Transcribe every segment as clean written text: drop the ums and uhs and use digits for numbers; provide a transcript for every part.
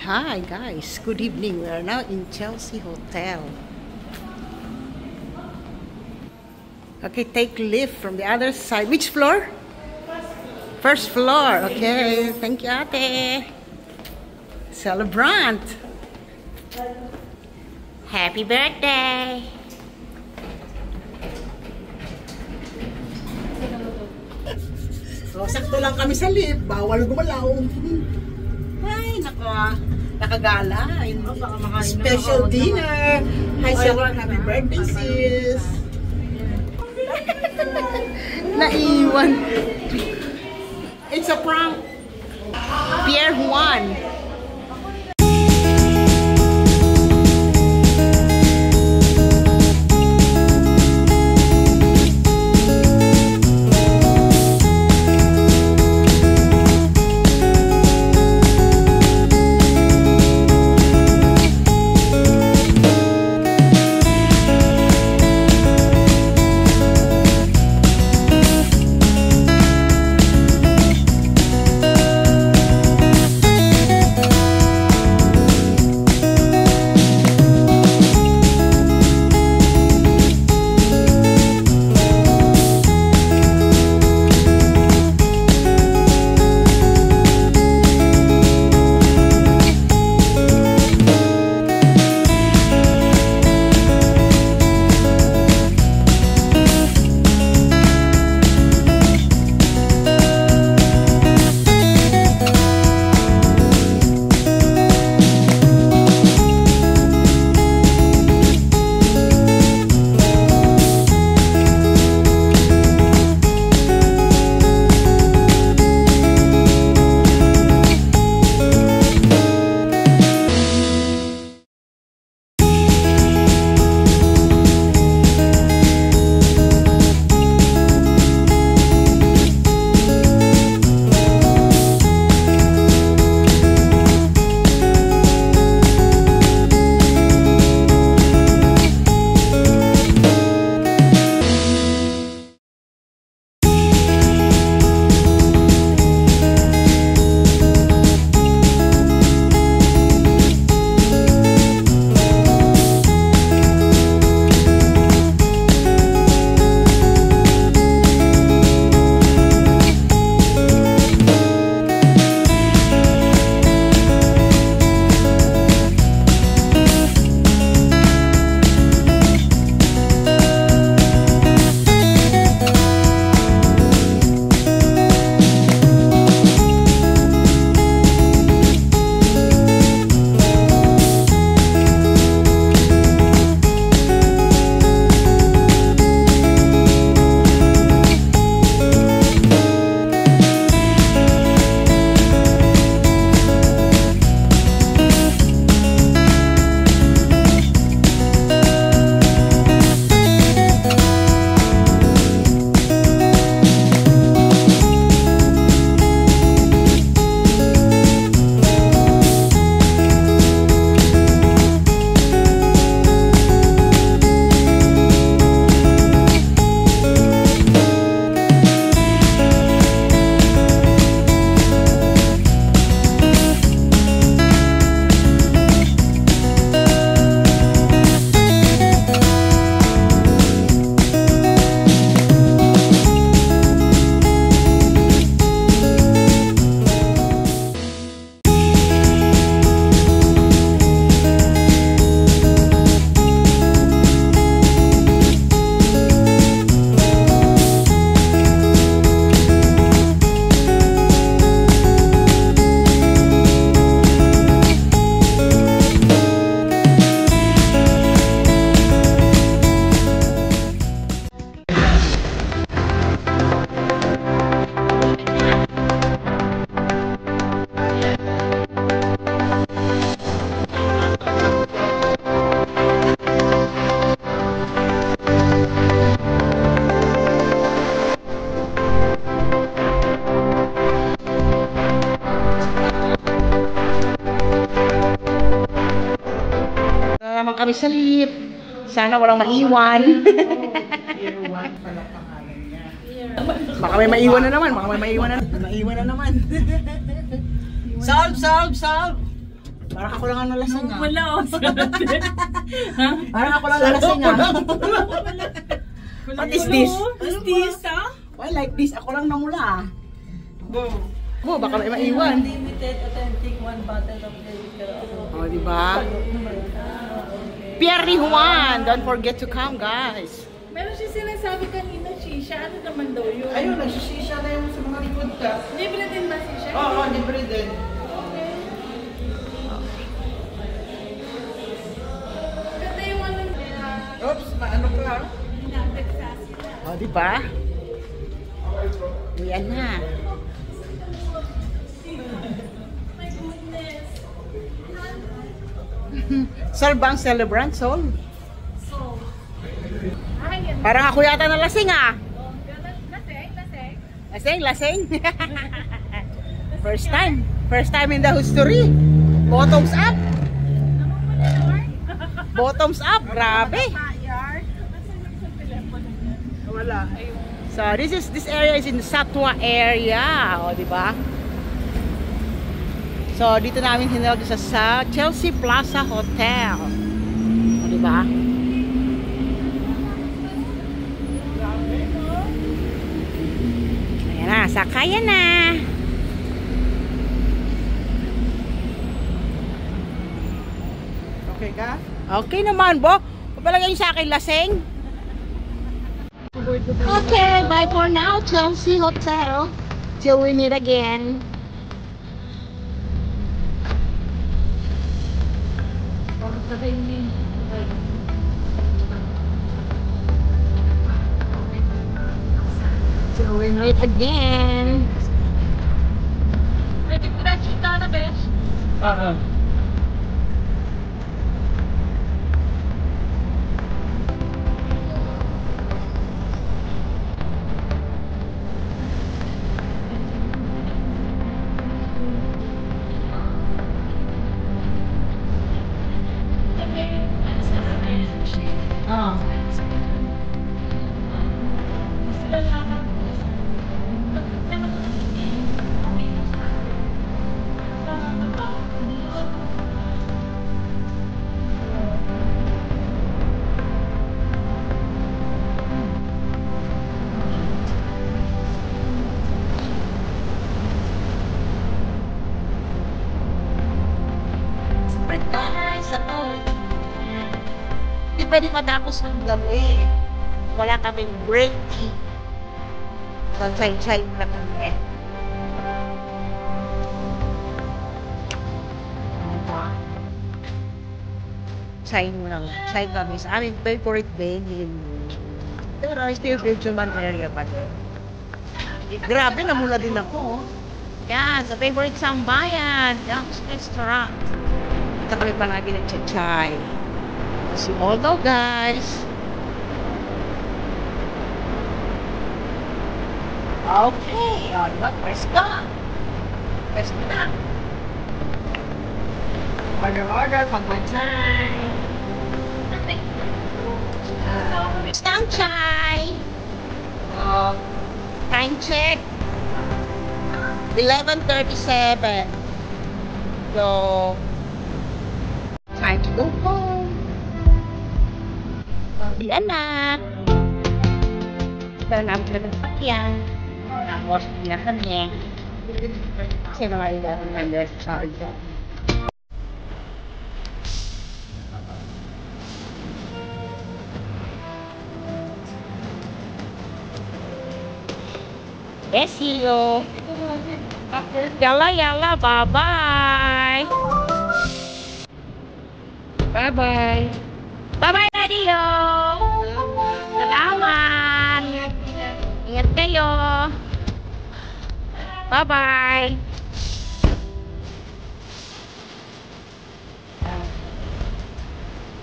Hi guys, good evening. We are now in Chelsea Hotel. Okay, take lift from the other side. Which floor? First floor. Okay, thank you, ate. Celebrant. Happy birthday. So, sakto lang kami sa lift. Bawal gumalaw. Ay, nako. Nakagala. Special dinner. Hi, Celebrant. Happy birthday, sis. Naiwan. It's a prank. Pierre Juan. Naman kami sa lift. Sana walang maiwan. Baka may maiwan na naman. Baka may maiwan na naman. Solve! Parang ako lang ang nalasing ah. Wala oh. Parang ako lang nalasing ah. What is this? What is this ah? Why like this? Ako lang namula ah. Go. Mo, baka may maiwan. Unlimited authentic 1 bottle of Oh, di ba? Pierre Juan, don't forget to come, guys. Meron siya sinasabi kanina, shisha. Ano naman daw yun? Ayun, nagsisisya na yung sa mga likod ka. Libre din ba shisha? Oo, libre din. Ganda yung ano nila. Oops, maano ka? Pinapagsa sila. Oh, di ba? Yan na. My goodness. Sol bang celebrant, Sol? So, ay, yan. Parang ako yata nalasing ah. Oh, laseng. Lasing, lasing. First time in the history. Bottoms up. Bottoms up, grabe. Wala. So this area is in Satwa area, o di ba? So dito namin hinilog sa Chelsea Plaza Hotel. O di ba? Ayan na, sakayan na. Okay ka? Okay naman, Bo. Papalagay sa akin laseng. Okay, bye for now, Chelsea Hotel. Till we meet again. Till we meet again. Pwede ko na kita na, besh. Di pwede matapos ng gabi. Wala kaming break. Side-side na kami. Side mo lang. Side kami sa aming favorite venue. Pero I still feel Juman area pa din. Grabe, namula din ako. Yan, sa favorite sambayan. Young's Restaurant. Ito kami palagi nag-chay. See all those guys. Okay, press ka. Press na. Order, pag my time. Stand chai. Time check. 11:37. So, time to go home. Yan na. Ito na ang pinagpakyan. Tapos na kami. Kasi naman yung charge. Yes, you. Yalla, bye-bye. Bye-bye. Bye-bye, Radio! Salamat! Ingat kayo! Bye-bye!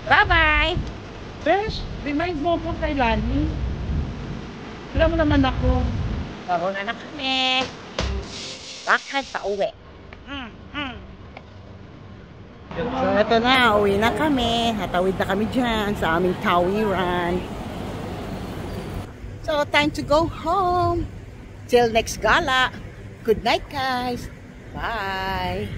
Bye-bye! Besh, remind mo ko kay Lani. Alam mo naman ako. Baro na kami. Bakit pa uwi? So, ito na. Uwi na kami. Natawid na kami dyan sa aming tawiran. So, time to go home. Till next gala. Good night, guys. Bye.